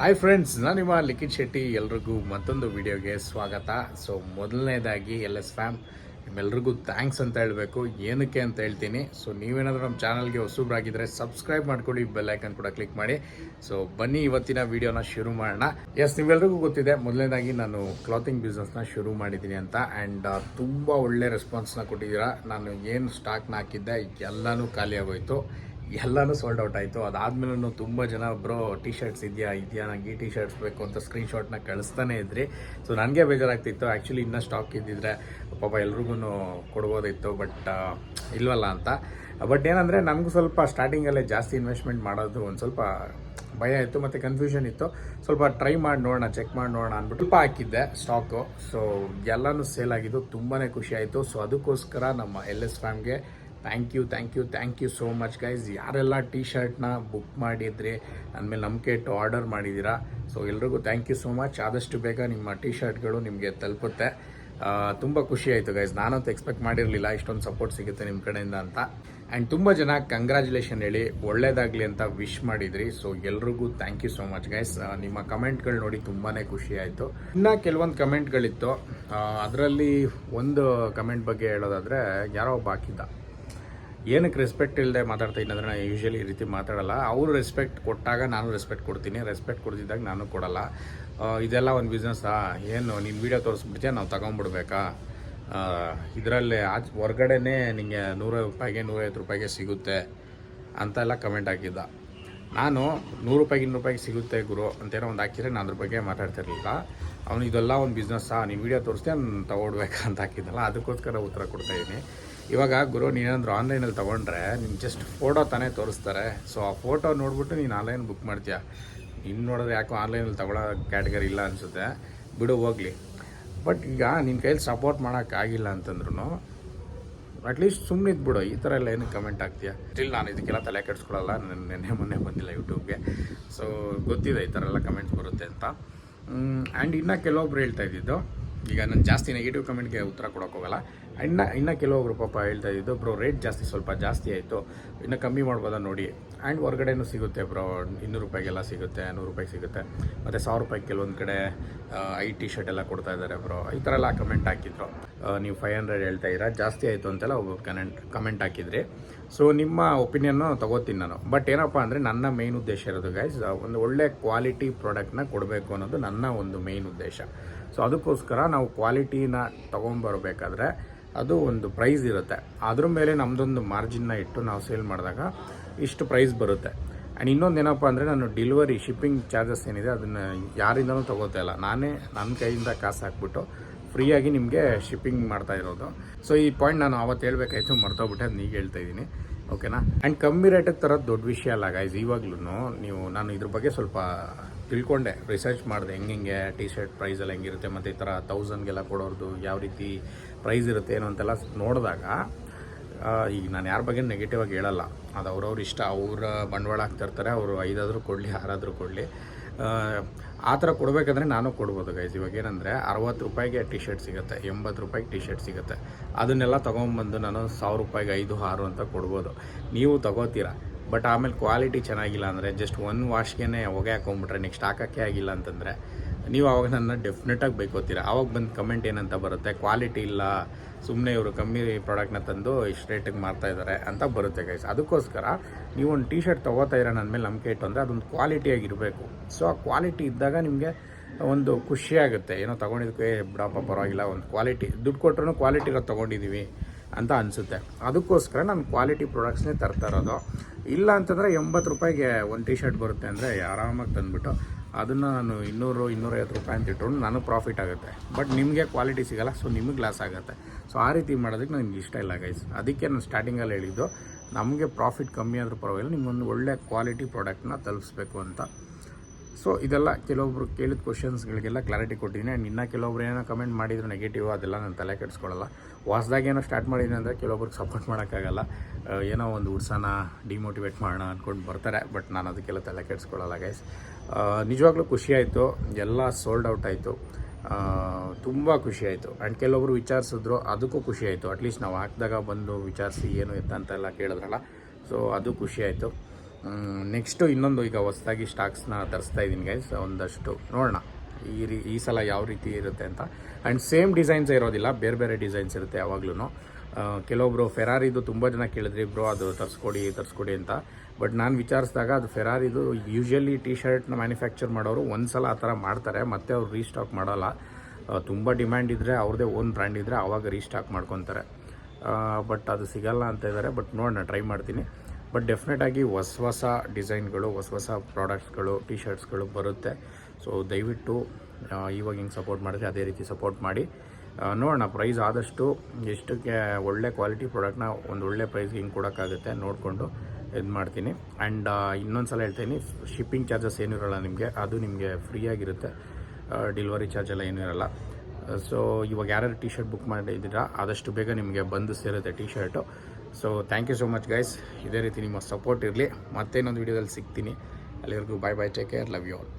Hi friends, ನಾನು ನಿಮ್ಮ ಲಿಖಿತ್ ಶೆಟ್ಟಿ. ಎಲ್ರಿಗೂ ಮತ್ತೊಂದು ವಿಡಿಯೋಗೆ ಸ್ವಾಗತ. ಸೊ ಮೊದಲನೇದಾಗಿ LS ಫ್ಯಾಮ್ ನಿಮ್ಮೆಲ್ರಿಗೂ ಥ್ಯಾಂಕ್ಸ್ ಅಂತ ಹೇಳಬೇಕು. ಏನಕ್ಕೆ ಅಂತ ಹೇಳ್ತೀನಿ. ಸೊ ನೀವೇನಾದರೂ ನಮ್ಮ ಚಾನಲ್ಗೆ ಹೊಸಬ್ರಾಗಿದ್ದರೆ ಸಬ್ಸ್ಕ್ರೈಬ್ ಮಾಡ್ಕೊಳ್ಳಿ, ಬೆಲ್ ಐಕನ್ ಕೂಡ ಕ್ಲಿಕ್ ಮಾಡಿ. ಸೊ ಬನ್ನಿ ಇವತ್ತಿನ ವಿಡಿಯೋನ ಶುರು ಮಾಡೋಣ. ನಿಮ್ಮೆಲ್ರಿಗೂ ಗೊತ್ತಿದೆ, ಮೊದಲನೇದಾಗಿ ನಾನು ಕ್ಲಾತಿಂಗ್ ಬಿಸ್ನೆಸ್ನ ಶುರು ಮಾಡಿದ್ದೀನಿ ಅಂತ. ಆ್ಯಂಡ್ ತುಂಬ ಒಳ್ಳೆ ರೆಸ್ಪಾನ್ಸ್ನ ಕೊಟ್ಟಿದ್ದೀರಾ. ನಾನು ಏನು ಸ್ಟಾಕ್ನ ಹಾಕಿದ್ದೆ ಎಲ್ಲನೂ ಖಾಲಿ ಆಗೋಯ್ತು, ಎಲ್ಲನೂ ಸೋಲ್ಡ್ ಔಟ್ ಆಯಿತು. ಅದಾದಮೇಲೂ ತುಂಬ ಜನ ಬ್ರೋ ಟಿ ಶರ್ಟ್ಸ್ ಇದೆಯಾ ನನಗೆ ಈ ಟಿ ಶರ್ಟ್ಸ್ ಬೇಕು ಅಂತ ಸ್ಕ್ರೀನ್ಶಾಟ್ನ ಕಳಿಸ್ತಾನೆ ಇದ್ರಿ. ಸೊ ನನಗೆ ಬೇಜಾರಾಗ್ತಿತ್ತು. ಆ್ಯಕ್ಚುಲಿ ಇನ್ನೂ ಸ್ಟಾಕ್ ಇದ್ದಿದ್ರೆ ಪಾಪ ಎಲ್ರಿಗೂ ಕೊಡ್ಬೋದಿತ್ತು, ಬಟ್ ಇಲ್ವಲ್ಲ ಅಂತ. ಬಟ್ ಏನಂದರೆ ನನಗೂ ಸ್ವಲ್ಪ ಸ್ಟಾರ್ಟಿಂಗಲ್ಲೇ ಜಾಸ್ತಿ ಇನ್ವೆಸ್ಟ್ಮೆಂಟ್ ಮಾಡೋದು ಒಂದು ಸ್ವಲ್ಪ ಭಯ ಇತ್ತು ಮತ್ತು ಕನ್ಫ್ಯೂಷನ್ ಇತ್ತು. ಸ್ವಲ್ಪ ಟ್ರೈ ಮಾಡಿ ನೋಡೋಣ, ಚೆಕ್ ಮಾಡಿ ನೋಡೋಣ ಅಂದ್ಬಿಟ್ಟು ಸ್ವಲ್ಪ ಹಾಕಿದ್ದೆ ಸ್ಟಾಕು. ಸೊ ಎಲ್ಲನೂ ಸೇಲ್ ಆಗಿದ್ದು, ತುಂಬಾ ಖುಷಿ ಆಯಿತು. ಸೊ ಅದಕ್ಕೋಸ್ಕರ ನಮ್ಮ LS ಫ್ಯಾಮ್ಗೆ thank you so much guys. ಯಾರೆಲ್ಲ ಟಿ ಶರ್ಟ್ನ ಬುಕ್ ಮಾಡಿದ್ರಿ, ನನ್ನ ಮೇಲೆ ನಂಬಿಕೆ ಇಟ್ಟು ಆರ್ಡರ್ ಮಾಡಿದ್ದೀರಾ, ಸೊ ಎಲ್ರಿಗೂ ಥ್ಯಾಂಕ್ ಯು ಸೋ ಮಚ್. ಆದಷ್ಟು ಬೇಗ ನಿಮ್ಮ ಟಿ ಶರ್ಟ್ಗಳು ನಿಮಗೆ ತಲುಪುತ್ತೆ. ತುಂಬ ಖುಷಿ ಆಯಿತು ಗೈಸ್. ನಾನಂತೂ ಎಕ್ಸ್ಪೆಕ್ಟ್ ಮಾಡಿರಲಿಲ್ಲ ಇಷ್ಟೊಂದು ಸಪೋರ್ಟ್ ಸಿಗುತ್ತೆ ನಿಮ್ಮ ಕಡೆಯಿಂದ ಅಂತ. ಆ್ಯಂಡ್ ತುಂಬ ಜನ ಕಂಗ್ರ್ಯಾಚುಲೇಷನ್ ಹೇಳಿ ಒಳ್ಳೇದಾಗಲಿ ಅಂತ ವಿಶ್ ಮಾಡಿದ್ರಿ. ಸೊ ಎಲ್ರಿಗೂ thank you so much guys. ನಿಮ್ಮ ಕಮೆಂಟ್ಗಳು ನೋಡಿ ತುಂಬಾ ಖುಷಿ ಆಯಿತು. ಇನ್ನು ಕೆಲವೊಂದು ಕಮೆಂಟ್ಗಳಿತ್ತು. ಅದರಲ್ಲಿ ಒಂದು ಕಮೆಂಟ್ ಬಗ್ಗೆ ಹೇಳೋದಾದರೆ, ಯಾರೋ ಒಬ್ಬ ಹಾಕಿದ್ದ, ಏನಕ್ಕೆ ರೆಸ್ಪೆಕ್ಟ್ ಇಲ್ಲದೆ ಮಾತಾಡ್ತಾ ಇದ್ದೀನಿ ಅಂದರೆ, ನಾನು ಯೂಶ್ವಲಿ ಈ ರೀತಿ ಮಾತಾಡಲ್ಲ. ಅವರು ರೆಸ್ಪೆಕ್ಟ್ ಕೊಟ್ಟಾಗ ನಾನು ರೆಸ್ಪೆಕ್ಟ್ ಕೊಡ್ತೀನಿ, ರೆಸ್ಪೆಕ್ಟ್ ಕೊಡ್ತಿದ್ದಾಗ ನಾನು ಕೊಡಲ್ಲ. ಇದೆಲ್ಲ ಒಂದು ಬಿಸ್ನೆಸ್ಸಾ, ಏನು ನೀನು ವೀಡಿಯೋ ತೋರಿಸ್ಬಿಡ್ತೀಯ, ನಾವು ತೊಗೊಂಬಿಡ್ಬೇಕಾ, ಇದರಲ್ಲೇ ಹೊರ್ಗಡೆನೇ ನಿಮಗೆ 100 ರೂಪಾಯಿಗೆ 150 ರೂಪಾಯಿಗೆ ಸಿಗುತ್ತೆ ಅಂತೆಲ್ಲ ಕಮೆಂಟ್ ಹಾಕಿದ್ದ. ನಾನು 100 ರೂಪಾಯಿಗೆ 200 ರೂಪಾಯಿಗೆ ಸಿಗುತ್ತೆ ಗುರು ಅಂತೇನೋ ಒಂದು ಹಾಕಿದ್ರೆ ನಾನು ಅದ್ರ ಬಗ್ಗೆ ಮಾತಾಡ್ತಿರ್ಲಿಲ್ಲ. ಅವನು ಇದೆಲ್ಲ ಒಂದು ಬಿಸ್ನೆಸ್ಸಾ, ನೀವು ವೀಡಿಯೋ ತೋರಿಸ್ತೀಯ ನಾನು ತೊಗೊಡ್ಬೇಕಾ ಅಂತ ಹಾಕಿದ್ದಲ್ಲ, ಅದಕ್ಕೋಸ್ಕರ ಉತ್ತರ ಕೊಡ್ತಾಯಿದ್ದೀನಿ. ಇವಾಗ ಗುರು, ನೀನೇನಾದರೂ ಆನ್ಲೈನಲ್ಲಿ ತೊಗೊಂಡ್ರೆ ನಿಮ್ಗೆ ಜಸ್ಟ್ ಫೋಟೋ ತಾನೇ ತೋರಿಸ್ತಾರೆ. ಸೊ ಆ ಫೋಟೋ ನೋಡ್ಬಿಟ್ಟು ನೀನು ಆನ್ಲೈನ್ ಬುಕ್ ಮಾಡ್ತೀಯ. ಇನ್ನು ನೋಡಿದ್ರೆ ಯಾಕೋ ಆನ್ಲೈನಲ್ಲಿ ತೊಗೊಳ್ಳೋ ಕ್ಯಾಟಗರಿ ಇಲ್ಲ ಅನಿಸುತ್ತೆ, ಬಿಡು ಹೋಗಲಿ. ಬಟ್ ಈಗ ನಿನ್ನ ಕೈಯಲ್ಲಿ ಸಪೋರ್ಟ್ ಮಾಡೋಕ್ಕಾಗಿಲ್ಲ ಅಂತಂದ್ರೂ ಅಟ್ಲೀಸ್ಟ್ ಸುಮ್ಮನೆ ಇದ್ಬಿಡು. ಈ ಥರ ಎಲ್ಲ ಏನಕ್ಕೆ ಕಮೆಂಟ್ ಆಗ್ತೀಯ? ಸ್ಟಿಲ್ ನಾನು ಇದಕ್ಕೆಲ್ಲ ತಲೆ ಕೆಡಿಸ್ಕೊಳ್ಳಲ್ಲ. ನೆನ್ನೆ ಮೊನ್ನೆ ಬಂದಿಲ್ಲ ಯೂಟ್ಯೂಬ್ಗೆ. ಸೊ ಗೊತ್ತಿದೆ ಈ ಥರ ಎಲ್ಲ ಕಮೆಂಟ್ಸ್ ಬರುತ್ತೆ ಅಂತ. ಆ್ಯಂಡ್ ಇನ್ನೂ ಕೆಲವೊಬ್ರು ಹೇಳ್ತಾ ಇದ್ದಿದ್ದು, ಈಗ ನಾನು ಜಾಸ್ತಿ ನೆಗೆಟಿವ್ ಕಮೆಂಟ್ಗೆ ಉತ್ತರ ಕೊಡೋಕ್ಕೋಗಲ್ಲ. ಇನ್ನು ಕೆಲವೊಬ್ರು ಪಾಪ ಹೇಳ್ತಾ ಇದ್ದು, ಬ್ರೋ ರೇಟ್ ಸ್ವಲ್ಪ ಜಾಸ್ತಿ ಆಯಿತು, ಇನ್ನು ಕಮ್ಮಿ ಮಾಡ್ಬೋದಾ ನೋಡಿ. ಆ್ಯಂಡ್ ಹೊರಗಡೆನೂ ಸಿಗುತ್ತೆ ಬ್ರೋ, 200 ರೂಪಾಯಿಗೆಲ್ಲ ಸಿಗುತ್ತೆ, 100 ರೂಪಾಯಿಗೆ ಸಿಗುತ್ತೆ, ಮತ್ತು 1000 ರೂಪಾಯಿಗೆ ಕೆಲವೊಂದು ಕಡೆ ಟಿ ಶರ್ಟ್ ಎಲ್ಲ ಕೊಡ್ತಾ ಇದ್ದಾರೆ ಬ್ರೋ. ಈ ಥರ ಎಲ್ಲ ಕಮೆಂಟ್ ಹಾಕಿದ್ರು. ನೀವು 500 ಹೇಳ್ತಾ ಇದ್ದೀರಾ, ಜಾಸ್ತಿ ಆಯಿತು ಅಂತೆಲ್ಲ ಒಬ್ಬರು ಕಮೆಂಟ್ ಹಾಕಿದ್ರಿ. ಸೊ ನಿಮ್ಮ ಒಪಿನಿಯನ್ನು ತೊಗೋತೀನಿ ನಾನು. ಬಟ್ ಏನಪ್ಪ ಅಂದರೆ, ನನ್ನ ಮೇನ್ ಉದ್ದೇಶ ಇರೋದು ಗೈಸ್, ಒಂದು ಒಳ್ಳೆ ಕ್ವಾಲಿಟಿ ಪ್ರಾಡಕ್ಟ್ನ ಕೊಡಬೇಕು ಅನ್ನೋದು ನನ್ನ ಒಂದು ಮೇನ್ ಉದ್ದೇಶ. ಸೊ ಅದಕ್ಕೋಸ್ಕರ ನಾವು ಕ್ವಾಲಿಟಿನ ತೊಗೊಂಬರ್ಬೇಕಾದ್ರೆ ಅದು ಒಂದು ಪ್ರೈಸ್ ಇರುತ್ತೆ. ಅದ್ರ ಮೇಲೆ ನಮ್ಮದೊಂದು ಮಾರ್ಜಿನ್ನ ಇಟ್ಟು ನಾವು ಸೇಲ್ ಮಾಡಿದಾಗ ಇಷ್ಟು ಪ್ರೈಸ್ ಬರುತ್ತೆ. ಆ್ಯಂಡ್ ಇನ್ನೊಂದು ಏನಪ್ಪ ಅಂದರೆ, ನಾನು ಡೆಲಿವರಿ ಶಿಪ್ಪಿಂಗ್ ಚಾರ್ಜಸ್ ಏನಿದೆ ಅದನ್ನು ಯಾರಿಂದನೂ ತೊಗೋತಾ ಇಲ್ಲ. ನಾನೇ ನನ್ನ ಕೈಯಿಂದ ಕಾಸು ಹಾಕ್ಬಿಟ್ಟು ಫ್ರೀಯಾಗಿ ನಿಮಗೆ ಶಿಪ್ಪಿಂಗ್ ಮಾಡ್ತಾ ಇರೋದು. ಸೊ ಈ ಪಾಯಿಂಟ್ ನಾನು ಅವತ್ತು ಹೇಳ್ಬೇಕಾಯ್ತು, ಮರ್ತೋಗ್ಬಿಟ್ಟೆ, ಅದನ್ನ ಈಗ ಹೇಳ್ತಾ ಇದ್ದೀನಿ, ಓಕೆನಾ. ಆ್ಯಂಡ್ ಕಮ್ಮಿ ರೇಟಿಗೆ ತರೋದು ದೊಡ್ಡ ವಿಷಯ ಅಲ್ಲ ಗೈಸ್. ಇವಾಗ್ಲೂ ನಾನು ಇದ್ರ ಬಗ್ಗೆ ಸ್ವಲ್ಪ ತಿಳ್ಕೊಂಡೆ, ರಿಸರ್ಚ್ ಮಾಡಿದೆ, ಹೆಂಗೆ ಟಿ ಶರ್ಟ್ ಪ್ರೈಸೆಲ್ಲ ಹೆಂಗಿರುತ್ತೆ, ಮತ್ತು ಈ ಥರ 1000ಗೆಲ್ಲ ಕೊಡೋರ್ದು ಯಾವ ರೀತಿ ಪ್ರೈಸ್ ಇರುತ್ತೆ ಏನೋ ಅಂತೆಲ್ಲ ನೋಡಿದಾಗ, ಈಗ ನಾನು ಯಾರ ಬಗ್ಗೆ ನೆಗೆಟಿವ್ ಆಗಿ ಹೇಳಲ್ಲ, ಅದು ಅವ್ರವ್ರ ಇಷ್ಟ. ಅವ್ರ ಬಂಡವಾಳ ಹಾಕ್ತಿರ್ತಾರೆ, ಅವರು 5 ಆದರೂ ಕೊಡಲಿ 6 ಆದರೂ ಕೊಡಲಿ. ಆ ಥರ ಕೊಡಬೇಕಂದ್ರೆ ನಾನು ಕೊಡ್ಬೋದು ಗೈಸ್. ಇವಾಗ ಏನಂದರೆ 60 ರೂಪಾಯಿಗೆ ಟಿ ಶರ್ಟ್ ಸಿಗುತ್ತೆ, 80 ರೂಪಾಯಿಗೆ ಟಿ ಶರ್ಟ್ ಸಿಗುತ್ತೆ. ಅದನ್ನೆಲ್ಲ ತೊಗೊಂಬಂದು ನಾನು 1000 ರೂಪಾಯಿಗೆ 5, 6 ಅಂತ ಕೊಡ್ಬೋದು. ನೀವು ತೊಗೋತೀರಾ, ಬಟ್ ಆಮೇಲೆ ಕ್ವಾಲಿಟಿ ಚೆನ್ನಾಗಿಲ್ಲ ಅಂದರೆ, ಜಸ್ಟ್ ಒಂದು ವಾಶ್ಗೆ ಹೊಗೆ ಹಾಕೊಂಡ್ಬಿಟ್ರೆ ನೆಕ್ಸ್ಟ್ ಹಾಕೋಕ್ಕೆ ಆಗಿಲ್ಲ ಅಂತಂದರೆ, ನೀವು ಆವಾಗ ನನ್ನ ಡೆಫಿನೆಟಾಗಿ ಬೈಕೋತೀರ. ಆವಾಗ ಬಂದು ಕಮೆಂಟ್ ಏನಂತ ಬರುತ್ತೆ, ಕ್ವಾಲಿಟಿ ಇಲ್ಲ, ಸುಮ್ಮನೆ ಇವರು ಕಮ್ಮಿ ಪ್ರಾಡಕ್ಟ್ನ ತಂದು ಇಷ್ಟು ರೇಟಿಗೆ ಮಾರ್ತಾಯಿದ್ದಾರೆ ಅಂತ ಬರುತ್ತೆ ಗೈಸ್. ಅದಕ್ಕೋಸ್ಕರ ನೀವು ಒಂದು ಟಿ ಶರ್ಟ್ ತೊಗೋತಾ ಇರೋ ನನ್ನ ಮೇಲೆ ನಂಬಿಕೆ ಇಟ್ಟು ಅಂದರೆ ಅದೊಂದು ಕ್ವಾಲಿಟಿಯಾಗಿರಬೇಕು. ಸೊ ಆ ಕ್ವಾಲಿಟಿ ಇದ್ದಾಗ ನಿಮಗೆ ಒಂದು ಖುಷಿಯಾಗುತ್ತೆ, ಏನೋ ತೊಗೊಂಡಿದ್ದಕ್ಕೆ ಬಿಡಪ್ಪ ಪರವಾಗಿಲ್ಲ, ಒಂದು ಕ್ವಾಲಿಟಿ ದುಡ್ಡು ಕೊಟ್ಟರು ಕ್ವಾಲಿಟಿ ಇರೋದು ತೊಗೊಂಡಿದ್ದೀವಿ ಅಂತ ಅನಿಸುತ್ತೆ. ಅದಕ್ಕೋಸ್ಕರ ನಾನು ಕ್ವಾಲಿಟಿ ಪ್ರಾಡಕ್ಟ್ಸ್ನೇ ತರ್ತಾ ಇರೋದು. ಇಲ್ಲ ಅಂತಂದರೆ 80 ರೂಪಾಯಿಗೆ ಒಂದು ಟಿ ಶರ್ಟ್ ಬರುತ್ತೆ ಅಂದರೆ ಆರಾಮಾಗಿ ತಂದುಬಿಟ್ಟು ಅದನ್ನು ನಾನು 200, 250 ರೂಪಾಯಿ ಅಂತ ಇಟ್ಕೊಂಡು ನನಗೆ ಪ್ರಾಫಿಟ್ ಆಗುತ್ತೆ. ಬಟ್ ನಿಮಗೆ ಕ್ವಾಲಿಟಿ ಸಿಗೋಲ್ಲ, ಸೊ ನಿಮಗೆ ಲಾಸ್ ಆಗುತ್ತೆ. ಸೊ ಆ ರೀತಿ ಮಾಡೋದಕ್ಕೆ ನನಗೆ ಇಷ್ಟ ಇಲ್ಲ ಗೈಸ್. ಅದಕ್ಕೆ ನಾನು ಸ್ಟಾರ್ಟಿಂಗಲ್ಲಿ ಹೇಳಿದ್ದು, ನಮಗೆ ಪ್ರಾಫಿಟ್ ಕಮ್ಮಿ ಆದರೂ ಪರವಾಗಿಲ್ಲ, ನಿಮ್ಮೊಂದು ಒಳ್ಳೆ ಕ್ವಾಲಿಟಿ ಪ್ರಾಡಕ್ಟ್ನ ತಲುಪಿಸ್ಬೇಕು ಅಂತ. ಸೊ ಇದೆಲ್ಲ ಕೆಲವೊಬ್ರು ಕೇಳಿದ ಕ್ವಶನ್ಸ್ಗಳಿಗೆಲ್ಲ ಕ್ಲಾರಿಟಿ ಕೊಟ್ಟಿದ್ದೀನಿ. ಆ್ಯಂಡ್ ಇನ್ನೂ ಕೆಲವೊಬ್ರು ಏನೋ ಕಮೆಂಟ್ ಮಾಡಿದ್ರು ನೆಗೆಟಿವ್, ಅದೆಲ್ಲ ನಾನು ತಲೆ ಕೆಡಿಸ್ಕೊಳ್ಳಲ್ಲ. ಹೊಸ್ದಾಗಿ ಏನೋ ಸ್ಟಾರ್ಟ್ ಮಾಡಿದ್ದೀನಿ ಅಂದರೆ ಕೆಲವೊಬ್ರಿಗೆ ಸಪೋರ್ಟ್ ಮಾಡೋಕ್ಕಾಗಲ್ಲ. ಏನೋ ಒಂದು ಉಡ್ಸೋಣ, ಡಿಮೋಟಿವೇಟ್ ಮಾಡೋಣ ಅಂದ್ಕೊಂಡು ಬರ್ತಾರೆ. ಬಟ್ ನಾನು ಅದಕ್ಕೆಲ್ಲ ತಲೆ ಕೆಡಿಸ್ಕೊಳ್ಳಲ್ಲ ಗೈಸ್. ನಿಜವಾಗ್ಲೂ ಖುಷಿಯಾಯಿತು, ಎಲ್ಲ ಸೋಲ್ಡ್ ಔಟ್ ಆಯಿತು, ತುಂಬ ಖುಷಿಯಾಯಿತು. ಆ್ಯಂಡ್ ಕೆಲವೊಬ್ರು ವಿಚಾರಿಸಿದ್ರು, ಅದಕ್ಕೂ ಖುಷಿಯಾಯಿತು. ಅಟ್ಲೀಸ್ಟ್ ನಾವು ಹಾಕಿದಾಗ ಬಂದು ವಿಚಾರಿಸಿ ಏನು ಎತ್ತ ಅಂತೆಲ್ಲ ಕೇಳಿದ್ರಲ್ಲ, ಸೊ ಅದು ಖುಷಿಯಾಯಿತು. ನೆಕ್ಸ್ಟು ಇನ್ನೊಂದು ಈಗ ಹೊಸದಾಗಿ ಸ್ಟಾಕ್ಸ್ನ ತರಿಸ್ತಾ ಇದ್ದೀನಿ ಗೈಸ್, ಒಂದಷ್ಟು ನೋಡೋಣ ಈ ಸಲ ಯಾವ ರೀತಿ ಇರುತ್ತೆ ಅಂತ. ಆ್ಯಂಡ್ ಸೇಮ್ ಡಿಸೈನ್ಸ್ ಇರೋದಿಲ್ಲ, ಬೇರೆ ಬೇರೆ ಡಿಸೈನ್ಸ್ ಇರುತ್ತೆ ಯಾವಾಗ್ಲೂ. ಕೆಲವೊಬ್ಬರು ಫೆರಾರಿದು ತುಂಬ ಜನ ಕೇಳಿದ್ರಿ ಬ್ರೋ ಅದು ತರಿಸ್ಕೊಡಿ ಅಂತ. ಬಟ್ ನಾನು ವಿಚಾರಿಸಿದಾಗ ಅದು ಫೆರಾರಿದು ಯೂಶ್ವಲಿ ಟಿ ಶರ್ಟ್ನ ಮ್ಯಾನುಫ್ಯಾಕ್ಚರ್ ಮಾಡೋರು ಒಂದು ಸಲ ಆ ಥರ ಮಾಡ್ತಾರೆ, ಮತ್ತೆ ಅವ್ರು ರೀಸ್ಟಾಕ್ ಮಾಡೋಲ್ಲ. ತುಂಬ ಡಿಮ್ಯಾಂಡ್ ಇದ್ದರೆ ಅವ್ರದ್ದೇ ಓನ್ ಬ್ರ್ಯಾಂಡ್ ಇದ್ದರೆ ಆವಾಗ ರೀಸ್ಟಾಕ್ ಮಾಡ್ಕೊತಾರೆ. ಬಟ್ ಅದು ಸಿಗಲ್ಲ ಅಂತ ಇದ್ದಾರೆ. ಬಟ್ ನೋಡೋಣ, ಟ್ರೈ ಮಾಡ್ತೀನಿ. ಬಟ್ ಡೆಫಿನೆಟಾಗಿ ಹೊಸ ಡಿಸೈನ್ಗಳು, ಹೊಸ ಪ್ರಾಡಕ್ಟ್ಸ್ಗಳು, ಟಿ ಶರ್ಟ್ಸ್ಗಳು ಬರುತ್ತೆ. ಸೊ ದಯವಿಟ್ಟು ಇವಾಗ ಹಿಂಗೆ ಸಪೋರ್ಟ್ ಮಾಡಿದ್ರೆ ಅದೇ ರೀತಿ ಸಪೋರ್ಟ್ ಮಾಡಿ. ನೋಡೋಣ, ಪ್ರೈಸ್ ಆದಷ್ಟು ಎಷ್ಟಕ್ಕೆ ಒಳ್ಳೆ ಕ್ವಾಲಿಟಿ ಪ್ರಾಡಕ್ಟ್ನ ಒಂದು ಒಳ್ಳೆ ಪ್ರೈಸ್ಗೆ ಹಿಂಗೆ ಕೊಡೋಕ್ಕಾಗುತ್ತೆ ನೋಡಿಕೊಂಡು ಇದು ಮಾಡ್ತೀನಿ. ಆ್ಯಂಡ್ ಇನ್ನೊಂದು ಸಲ ಹೇಳ್ತೀನಿ, ಶಿಪ್ಪಿಂಗ್ ಚಾರ್ಜಸ್ ಏನೂ ಇರೋಲ್ಲ ನಿಮಗೆ, ಅದು ನಿಮಗೆ ಫ್ರೀಯಾಗಿರುತ್ತೆ. ಡೆಲಿವರಿ ಚಾರ್ಜ್ ಎಲ್ಲ ಏನೂ ಇರೋಲ್ಲ. ಸೊ ಇವಾಗ ಯಾರ್ಯಾರು ಟಿ ಶರ್ಟ್ ಬುಕ್ ಮಾಡಿದ್ದೀರಾ ಆದಷ್ಟು ಬೇಗ ನಿಮಗೆ ಬಂದು ಸೇರುತ್ತೆ T shirt. So thank you so much guys, ಇದೇ ರೀತಿ ನಿಮ್ಮ ಸಪೋರ್ಟ್ ಇರಲಿ. ಮತ್ತೇನೊಂದು ವೀಡಿಯೋದಲ್ಲಿ ಸಿಗ್ತೀನಿ. ಅಲ್ಲಿವರೆಗೂ bye, take care, love you all.